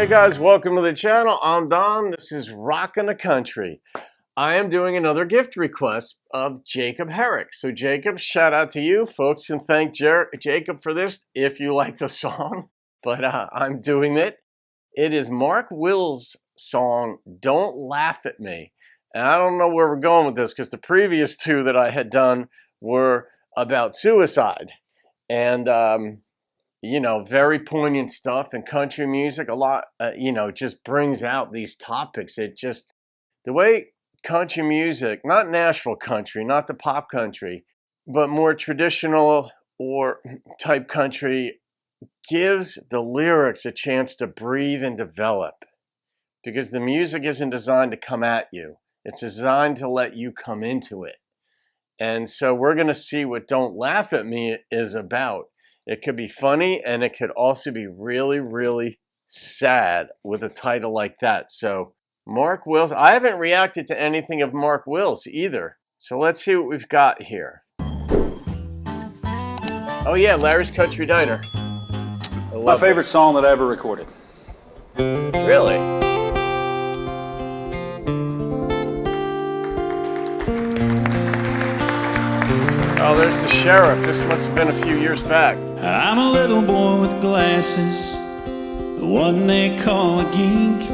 Hey guys, welcome to the channel. I'm Don. This is Rockin' the Country. I am doing another gift request of Jacob Herricks. So Jacob, shout out to you. Folks can thank Jacob for this if you like the song, but I'm doing it. It is Mark Will's song, Don't Laugh at Me. And I don't know where we're going with this because the previous two that I had done were about suicide. And, you know, very poignant stuff, and country music a lot, just brings out these topics. It just, the way country music, not Nashville country, not the pop country, but more traditional or type country, gives the lyrics a chance to breathe and develop, because the music isn't designed to come at you. It's designed to let you come into it. And so we're going to see what Don't Laugh at Me is about. It could be funny, and it could also be really, really sad with a title like that. So Mark Will's, I haven't reacted to anything of Mark Will's either. So let's see what we've got here. Oh yeah, Larry's Country Diner. My favorite song that I ever recorded. Really? Oh, there's the sheriff. This must have been a few years back. I'm a little boy with glasses, the one they call a geek.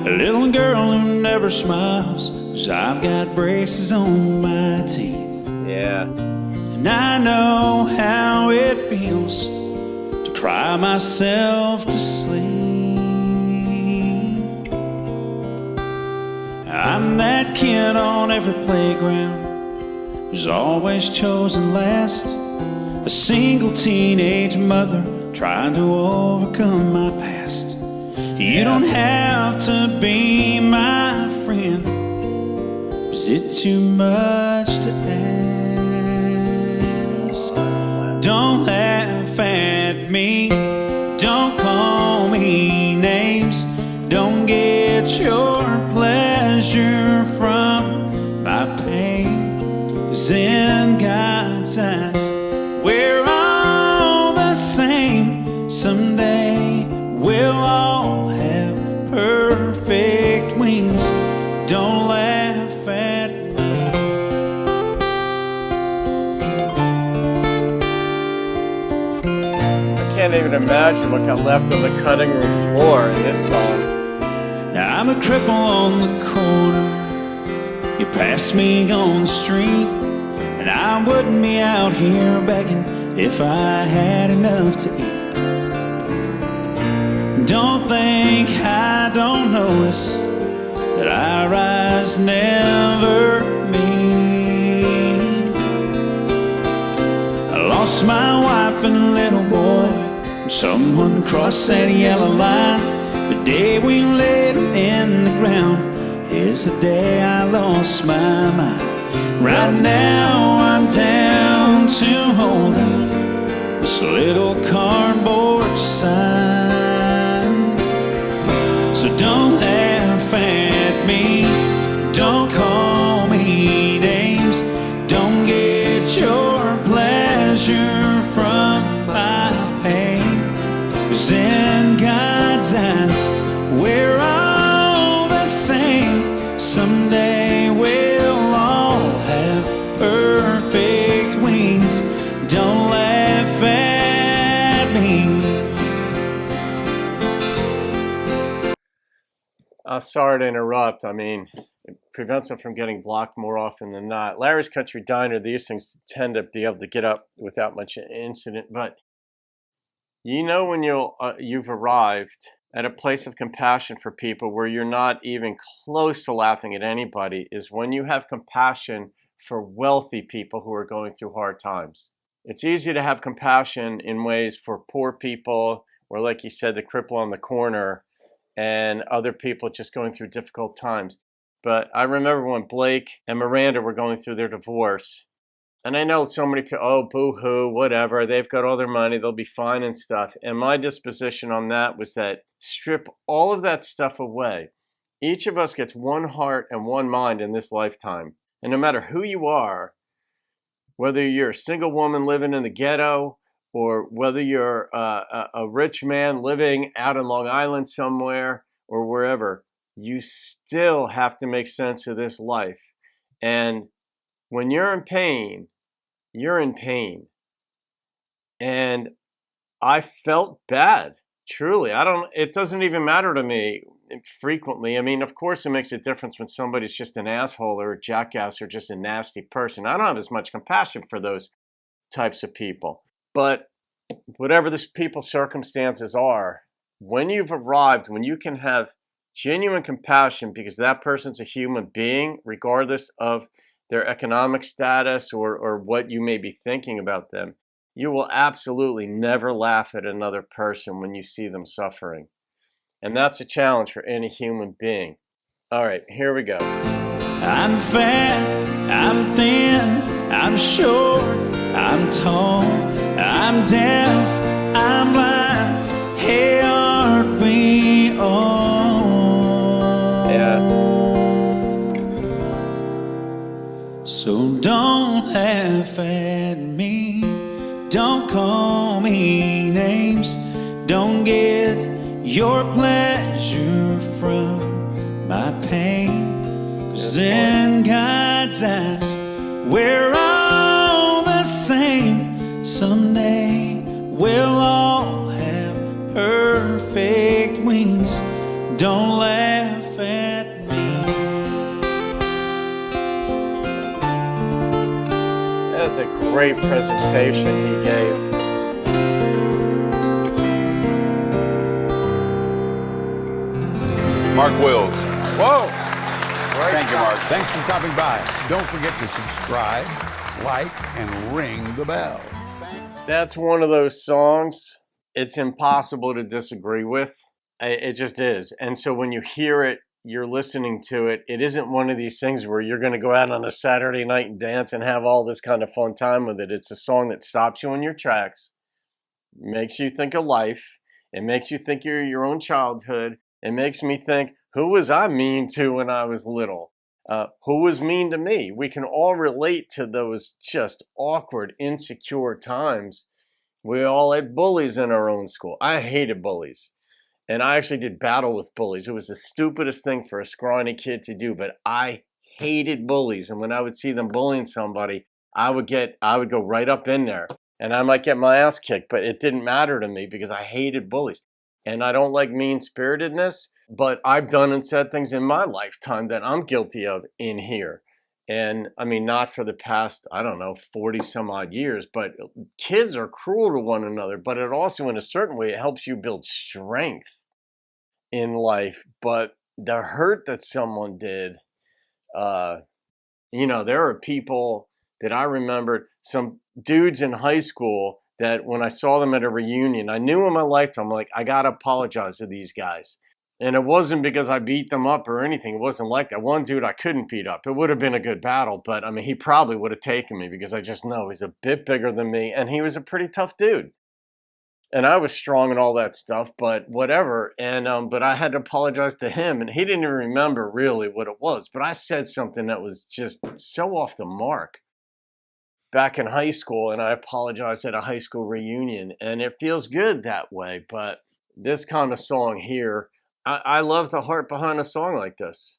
A little girl who never smiles, 'cause I've got braces on my teeth. Yeah. And I know how it feels to cry myself to sleep. I'm that kid on every playground who's always chosen last, a single teenage mother trying to overcome my past. You don't have to be my friend. Is it too much to ask? Don't laugh at me, don't call me names, don't get your pleasure from my pain. 'Cause in God's eyes, we're all the same. Someday we'll all have perfect wings. Don't laugh at me. I can't even imagine what got left on the cutting room floor in this song. Now I'm a cripple on the corner. You pass me on the street, and I wouldn't be out here begging if I had enough to eat. Don't think I don't notice that our eyes never meet. I lost my wife and little boy, and someone crossed that yellow line. The day we laid them in the ground is the day I lost my mind. Right now I'm down to holding this little cardboard sign. So don't laugh at me, don't call me names, don't get your pleasure from my pain. 'Cause in God's eyes, we're all the same. Someday we'll all have perfect wings. Don't laugh at me. Sorry to interrupt. I mean, it prevents them from getting blocked more often than not. Larry's Country Diner, these things tend to be able to get up without much incident. But you know when you've arrived at a place of compassion for people where you're not even close to laughing at anybody is when you have compassion for wealthy people who are going through hard times. It's easy to have compassion in ways for poor people, or like you said, the cripple on the corner, and other people just going through difficult times. But I remember when Blake and Miranda were going through their divorce, and I know so many people, oh, boo-hoo, whatever, they've got all their money, they'll be fine and stuff. And my disposition on that was that strip all of that stuff away. Each of us gets one heart and one mind in this lifetime. And no matter who you are, whether you're a single woman living in the ghetto, or whether you're a rich man living out in Long Island somewhere or wherever, you still have to make sense of this life. And when you're in pain, you're in pain. And I felt bad, truly. It doesn't even matter to me frequently. I mean, of course it makes a difference when somebody's just an asshole or a jackass or just a nasty person. I don't have as much compassion for those types of people. But whatever the people's circumstances are, when you've arrived, when you can have genuine compassion because that person's a human being, regardless of their economic status or what you may be thinking about them, you will absolutely never laugh at another person when you see them suffering. And that's a challenge for any human being. All right, here we go. I'm fat, I'm thin, I'm short, I'm tall, I'm deaf, I'm blind. Hey, aren't we all? Yeah. So don't laugh at me, don't call me names, don't get your pleasure from my pain. 'Cause in God's eyes, we're all the same. Someday we'll all have perfect wings. Don't laugh at me. That's a great presentation he gave. Mark Wills. Whoa! Thank you, Mark. Thanks for stopping by. Don't forget to subscribe, like, and ring the bell. That's one of those songs it's impossible to disagree with. It just is. And so when you hear it, you're listening to it. It isn't one of these things where you're going to go out on a Saturday night and dance and have all this kind of fun time with it. It's a song that stops you in your tracks, makes you think of life. It makes you think of your own childhood. It makes me think, who was I mean to when I was little? Who was mean to me? We can all relate to those just awkward, insecure times. We all had bullies in our own school. I hated bullies. And I actually did battle with bullies. It was the stupidest thing for a scrawny kid to do, but I hated bullies. And when I would see them bullying somebody, I would go right up in there and I might get my ass kicked, but it didn't matter to me because I hated bullies. And I don't like mean-spiritedness, but I've done and said things in my lifetime that I'm guilty of in here. And I mean, not for the past, 40 some odd years, but kids are cruel to one another, but it also, in a certain way, it helps you build strength in life. But the hurt that someone did, there are people that I remembered, some dudes in high school that when I saw them at a reunion, I knew in my lifetime, like, I got to apologize to these guys. And it wasn't because I beat them up or anything. It wasn't like that. One dude I couldn't beat up. It would have been a good battle, but I mean, he probably would have taken me because I just know he's a bit bigger than me and he was a pretty tough dude. And I was strong and all that stuff, but whatever. And but I had to apologize to him, and he didn't even remember really what it was. But I said something that was just so off the mark back in high school, and I apologized at a high school reunion, and it feels good that way. But this kind of song here, I love the heart behind a song like this.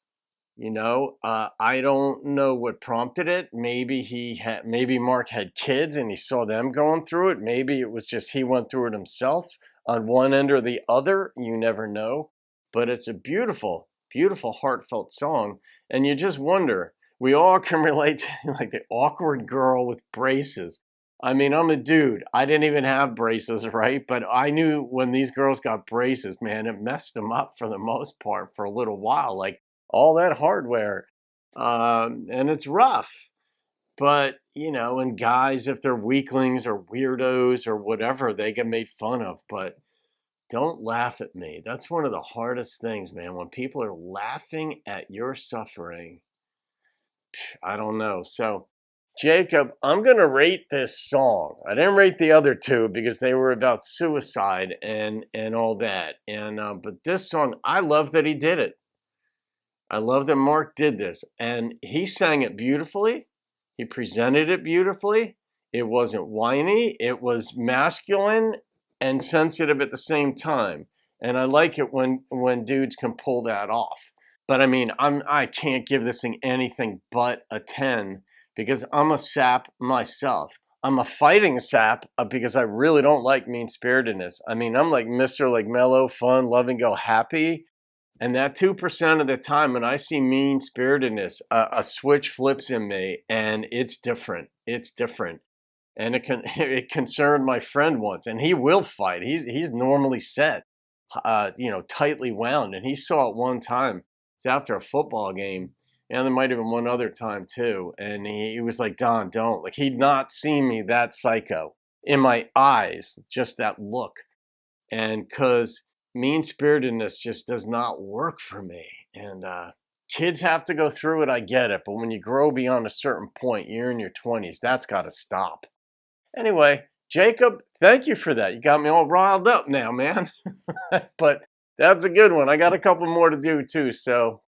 I don't know what prompted it. Maybe Mark had kids and he saw them going through it. Maybe it was just he went through it himself on one end or the other. You never know. But it's a beautiful, beautiful, heartfelt song. And you just wonder, we all can relate to like the awkward girl with braces. I mean, I'm a dude. I didn't even have braces, right? But I knew when these girls got braces, man, it messed them up for the most part for a little while. Like all that hardware. And it's rough. But, and guys, if they're weaklings or weirdos or whatever, they get made fun of. But don't laugh at me. That's one of the hardest things, man. When people are laughing at your suffering, I don't know. So, Jacob, I'm going to rate this song. I didn't rate the other two because they were about suicide and all that. But this song, I love that he did it. I love that Mark did this. And he sang it beautifully. He presented it beautifully. It wasn't whiny. It was masculine and sensitive at the same time. And I like it when dudes can pull that off. But I mean, I can't give this thing anything but a 10 because I'm a sap myself. I'm a fighting sap because I really don't like mean-spiritedness. I mean, I'm like Mr. like mellow, fun, love and go happy. And that 2% of the time when I see mean-spiritedness, a switch flips in me and it's different. It's different. And it concerned my friend once, and he will fight. He's normally set, tightly wound. And he saw it one time. It's after a football game, and there might have been one other time too. And he was like, Don, don't. Like, he'd not seen me that psycho in my eyes, just that look. And because mean-spiritedness just does not work for me. And kids have to go through it, I get it. But when you grow beyond a certain point, you're in your 20s, that's got to stop. Anyway, Jacob, thank you for that. You got me all riled up now, man. But that's a good one. I got a couple more to do too. So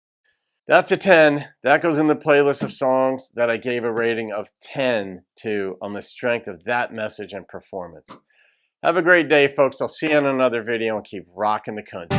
that's a 10. That goes in the playlist of songs that I gave a rating of 10 to on the strength of that message and performance. Have a great day, folks. I'll see you in another video and keep rocking the country.